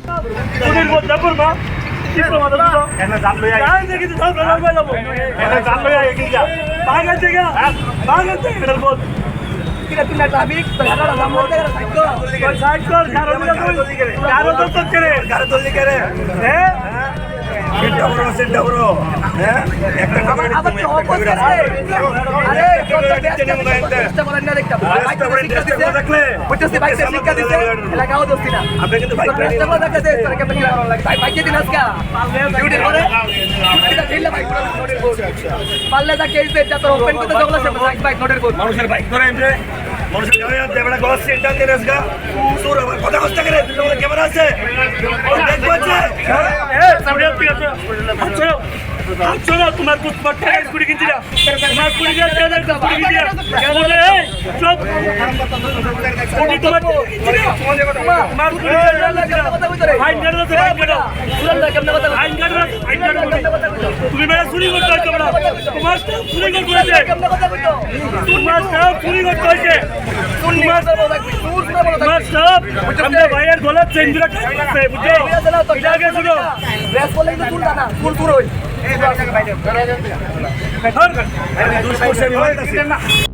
তোদের মত যাবর মা কি প্রমাণ দাও এনে জান লই আই দেখি তো সব লাগবে যাব এনে জান লই আই কি যা ভাগা জায়গা এর বল কিরা তিনটা ট্রাফিক তো হাড়া জাম হতে গেল সাইড কর কারো তো করে হ্যাঁ সেটা বড় হ্যাঁ একটা আবার তো অপোজিট আছে আরে চেষ্টা করেন না দেখতে দেখলে বুঝতেছি ভাই শিক্ষা দিতে এলাকাও দোস্তি না আপনি কিন্তু ভাই চেষ্টা করে দেখা দেয় তোর কেমন লাগা লাগে ভাই ভাই দিন আজকে ডিউটি করে এটা ঢিলা ভাই নোটের বোর্ড পারলে যা কেস দে যা তোর ওপেন করতে জগলা সে ভাই নোটের বোর্ড মানুষের বাইক ধরে এমনি মানুষের গাড়ি আছে বড় গস সেন্টার দিয়ে রাখা সুর আমার কথা কষ্ট করে তোমার ক্যামেরা আছে দেখবো আছে সামনে ঠিক আছে চলো তোমার কুছ পট্টা স্কুটি কিনছি না তোমার স্কুটি দিয়ে কেন স্কুটি কিনছি না কেন রে চুপ স্কুটি তোমার তোমার স্কুটি ফাইন কাটো ফাইন কাটো ফাইন কাটো তুমি মেরা চুরি করতে হইতো না তোমার চুরি করতে তোমার সব চুরি করতে হইছে তোমার সব আমরা ভাইয়ের গলার চেন দিলা আছে বুঝছো এটা আগে শুনো রেস বলে কিন্তু তুলটা না ফুল পুরোই দুশ কোর্সে আমি বলতাছি